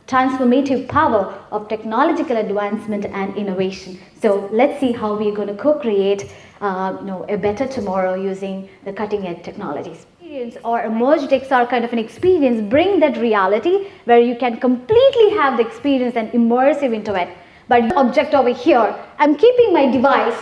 transformative power of technological advancement and innovation. So let's see how we're going to co-create a better tomorrow using the cutting-edge technologies. Or a merged XR kind of an experience, bring that reality where you can completely have the experience and immersive into it. But object over here, I'm keeping my device,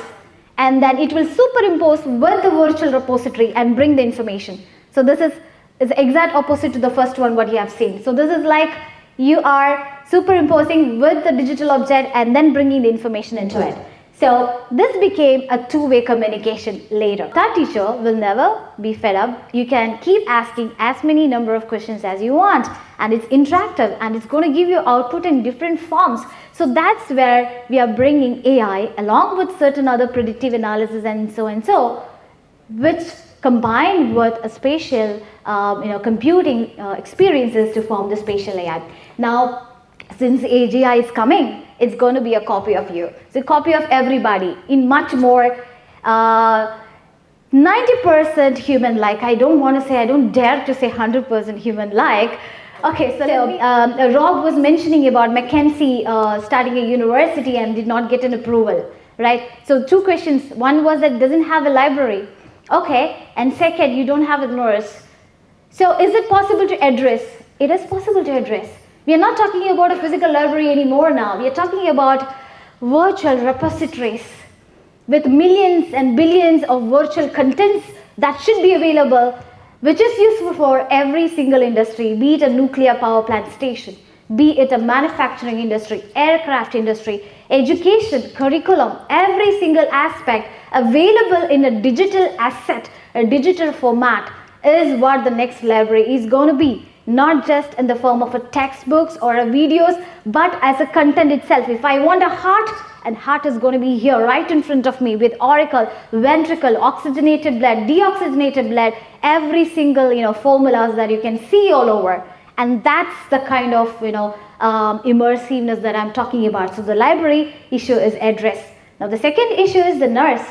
and then it will superimpose with the virtual repository and bring the information. So this is the exact opposite to the first one what you have seen. So this is like you are superimposing with the digital object and then bringing the information into it. So this became a two-way communication later. That teacher will never be fed up. You can keep asking as many number of questions as you want, and it's interactive and it's going to give you output in different forms. So that's where we are bringing AI along with certain other predictive analysis and so, which combined with a spatial computing experiences to form the spatial AI. Now, since AGI is coming, it's going to be a copy of you. It's a copy of everybody in much more 90% human-like. I don't dare to say 100% human-like. Okay, so Rob was mentioning about McKinsey starting a university and did not get an approval, right? So two questions. One was that it doesn't have a library. Okay, and second, you don't have a nurse. So is it possible to address? It is possible to address. We are not talking about a physical library anymore now. We are talking about virtual repositories with millions and billions of virtual contents that should be available, which is useful for every single industry, be it a nuclear power plant station, be it a manufacturing industry, aircraft industry, education, curriculum, every single aspect available in a digital asset, a digital format is what the next library is going to be. Not just in the form of a textbooks or a videos, but as a content itself. If I want a heart, and heart is going to be here right in front of me with auricle, ventricle, oxygenated blood, deoxygenated blood, every single formulas that you can see all over. And that's the kind of immersiveness that I'm talking about. So the library issue is addressed. Now the second issue is the nurse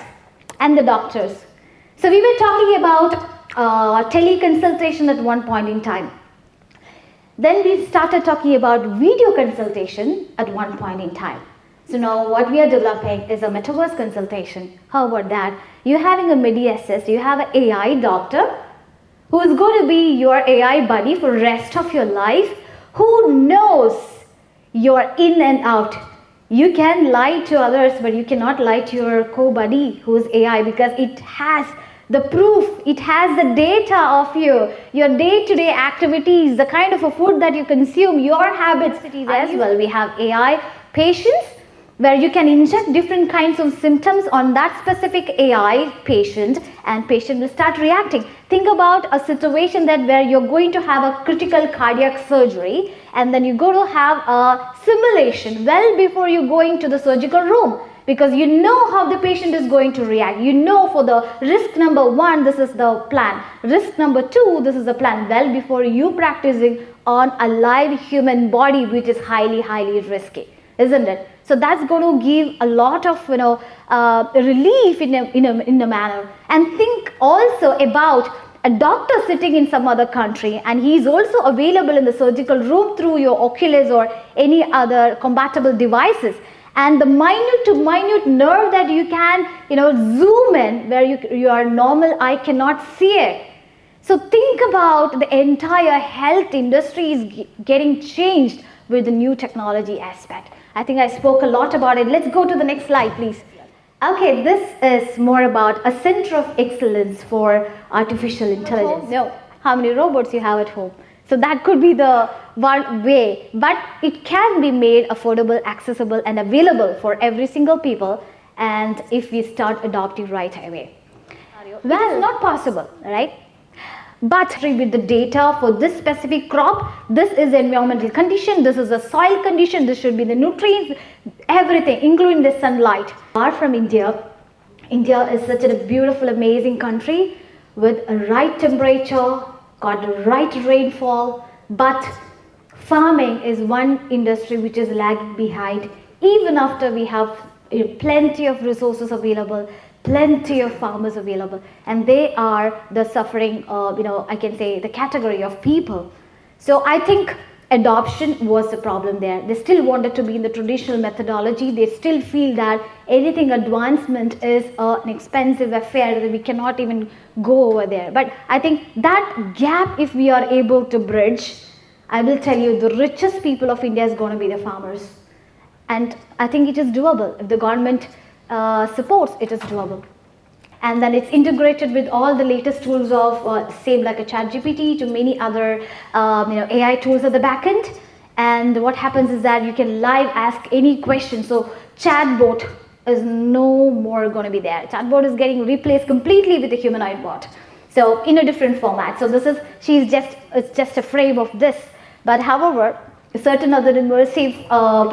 and the doctors. So we were talking about teleconsultation at one point in time. Then we started talking about video consultation at one point in time. So now what we are developing is a metaverse consultation. How about that? You're having a MIDI assist, you have an AI doctor who is going to be your AI buddy for the rest of your life, who knows your in and out. You can lie to others, but you cannot lie to your co-buddy who is AI, because it has the proof, it has the data of you, your day-to-day activities, the kind of a food that you consume, your habits as well. We have AI patients where you can inject different kinds of symptoms on that specific AI patient, and patient will start reacting. Think about a situation that where you're going to have a critical cardiac surgery, and then you go to have a simulation well before you go into the surgical room, because you know how the patient is going to react. You know for the risk number 1, this is the plan. Risk number 2, this is the plan. Well before you practicing on a live human body, which is highly, highly risky, isn't it? So that's going to give a lot of relief in a manner. And think also about a doctor sitting in some other country, and he is also available in the surgical room through your Oculus or any other compatible devices. And the minute to minute nerve that you can zoom in, where your normal eye cannot see it. So think about the entire health industry is getting changed with the new technology aspect. I think I spoke a lot about it. Let's go to the next slide, please. Okay, this is more about a center of excellence for artificial intelligence. No, how many robots you have at home? So that could be the one way, but it can be made affordable, accessible, and available for every single people. And if we start adopting right away, well, it's not possible, right? But with the data for this specific crop, this is the environmental condition, this is the soil condition, this should be the nutrients, everything, including the sunlight. Far from India, India is such a beautiful, amazing country with a right temperature, got the right rainfall, but farming is one industry which is lagging behind, even after we have plenty of resources available, plenty of farmers available, and they are the suffering, I can say the category of people. So I think adoption was the problem there. They still wanted to be in the traditional methodology. They still feel that anything advancement is an expensive affair, that we cannot even go over there. But I think that gap, if we are able to bridge, I will tell you, the richest people of India is going to be the farmers. And I think it is doable. If the government supports, it is doable. And then it's integrated with all the latest tools of same like a ChatGPT to many other AI tools at the back end. And what happens is that you can live ask any question. So chatbot is no more going to be there. Chatbot is getting replaced completely with a humanoid bot. So in a different format. So this is, it's just a frame of this. But however, certain other immersive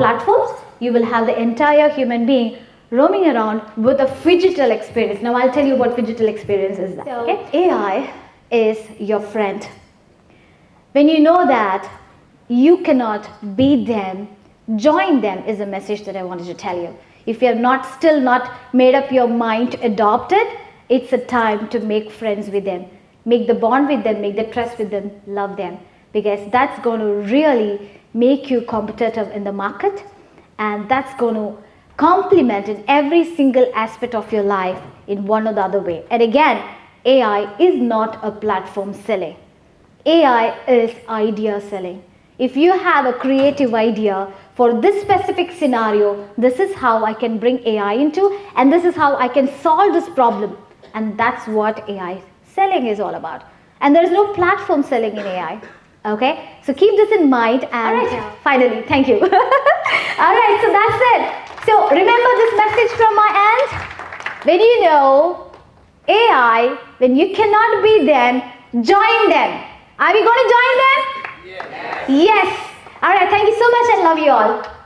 platforms, you will have the entire human being roaming around with a phygital experience. Now I'll tell you what phygital experience is. Okay? AI is your friend. When you know that you cannot beat them, join them is a message that I wanted to tell you. If you have still not made up your mind to adopt it, it's a time to make friends with them. Make the bond with them, make the trust with them, love them. Because that's going to really make you competitive in the market, and that's going to complement in every single aspect of your life in one or the other way. And again, AI is not a platform selling. AI is idea selling. If you have a creative idea for this specific scenario, this is how I can bring AI into, and this is how I can solve this problem. And that's what AI selling is all about. And there is no platform selling in AI. Okay, so keep this in mind. And all right, finally, thank you. All right, so that's it. So remember this message from my end. When you know AI, when you cannot beat them, join them. Are we going to join them? Yes. Yes. All right, thank you so much. I love you all.